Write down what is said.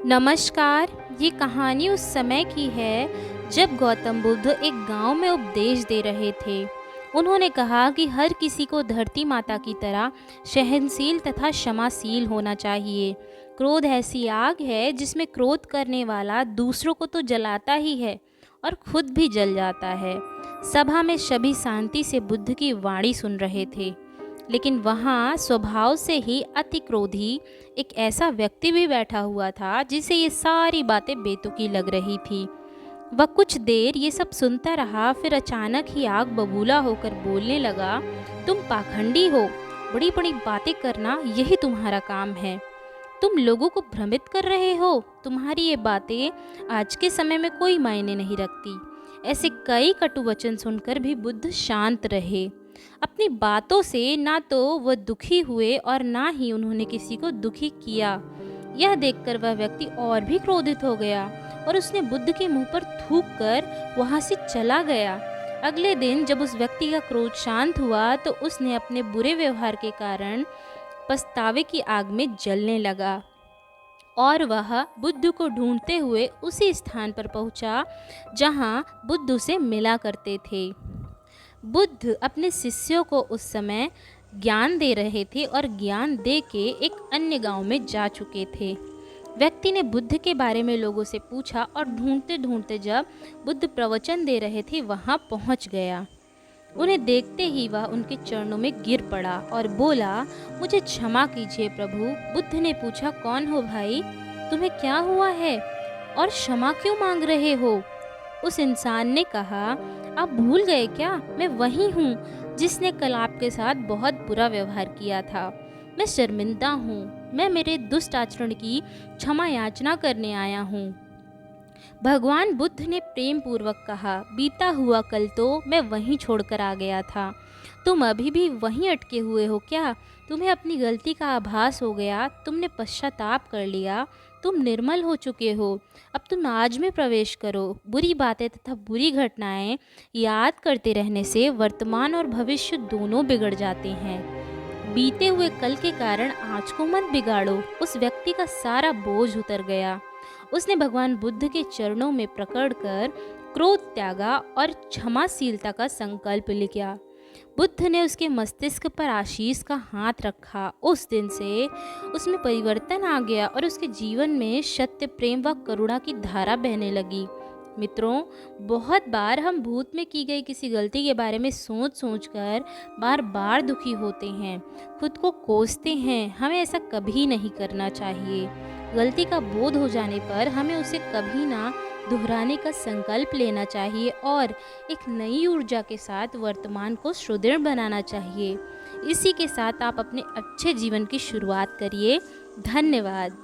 नमस्कार। ये कहानी उस समय की है जब गौतम बुद्ध एक गांव में उपदेश दे रहे थे। उन्होंने कहा कि हर किसी को धरती माता की तरह सहनशील तथा क्षमाशील होना चाहिए। क्रोध ऐसी आग है जिसमें क्रोध करने वाला दूसरों को तो जलाता ही है और खुद भी जल जाता है। सभा में सभी शांति से बुद्ध की वाणी सुन रहे थे, लेकिन वहाँ स्वभाव से ही अति क्रोधी एक ऐसा व्यक्ति भी बैठा हुआ था जिसे ये सारी बातें बेतुकी लग रही थी। वह कुछ देर ये सब सुनता रहा, फिर अचानक ही आग बबूला होकर बोलने लगा, तुम पाखंडी हो, बड़ी बड़ी बातें करना यही तुम्हारा काम है। तुम लोगों को भ्रमित कर रहे हो। तुम्हारी ये बातें आज के समय में कोई मायने नहीं रखती। ऐसे कई कटु वचन सुनकर भी बुद्ध शांत रहे। अपनी बातों से ना तो वह दुखी हुए और ना ही उन्होंने किसी को दुखी किया। यह देखकर वह व्यक्ति और भी क्रोधित हो गया और उसने बुद्ध के मुंह पर थूक कर वहां से चला गया। अगले दिन जब उस व्यक्ति का क्रोध शांत हुआ तो उसने अपने बुरे व्यवहार के कारण पछतावे की आग में जलने लगा और वह बुद्ध को ढूंढते हुए उसी स्थान पर पहुंचा जहां बुद्ध उसे मिला करते थे। बुद्ध अपने शिष्यों को उस समय ज्ञान दे रहे थे और ज्ञान दे के एक अन्य गांव में जा चुके थे। व्यक्ति ने बुद्ध के बारे में लोगों से पूछा और ढूंढते ढूंढते जब बुद्ध प्रवचन दे रहे थे वहां पहुंच गया। उन्हें देखते ही वह उनके चरणों में गिर पड़ा और बोला, मुझे क्षमा कीजिए प्रभु। बुद्ध ने पूछा, कौन हो भाई, तुम्हें क्या हुआ है और क्षमा क्यों मांग रहे हो? उस इंसान ने कहा, आप भूल गए क्या, मैं वही हूँ जिसने कल आपके साथ बहुत बुरा व्यवहार किया था। मैं शर्मिंदा हूँ, मैं मेरे दुष्ट आचरण की क्षमा याचना करने आया हूँ। भगवान बुद्ध ने प्रेम पूर्वक कहा, बीता हुआ कल तो मैं वहीं छोड़कर आ गया था। तुम अभी भी वहीं अटके हुए हो क्या? तुम्हें अपनी गलती का आभास हो गया, तुमने पश्चाताप कर लिया, तुम निर्मल हो चुके हो। अब तुम आज में प्रवेश करो। बुरी बातें तथा बुरी घटनाएं याद करते रहने से वर्तमान और भविष्य दोनों बिगड़ जाते हैं। बीते हुए कल के कारण आज को मत बिगाड़ो। उस व्यक्ति का सारा बोझ उतर गया। उसने भगवान बुद्ध के चरणों में प्रकट कर क्रोध त्यागा और क्षमाशीलता का संकल्प लिया। बुद्ध ने उसके मस्तिष्क पर आशीष का हाथ रखा। उस दिन से उसमें परिवर्तन आ गया और उसके जीवन में सत्य, प्रेम व करुणा की धारा बहने लगी। मित्रों, बहुत बार हम भूत में की गई किसी गलती के बारे में सोच सोचकर बार बार दुखी होते हैं, खुद को कोसते हैं। हमें ऐसा कभी नहीं करना चाहिए। गलती का बोध हो जाने पर हमें उसे कभी ना दोहराने का संकल्प लेना चाहिए और एक नई ऊर्जा के साथ वर्तमान को सुदृढ़ बनाना चाहिए। इसी के साथ आप अपने अच्छे जीवन की शुरुआत करिए। धन्यवाद।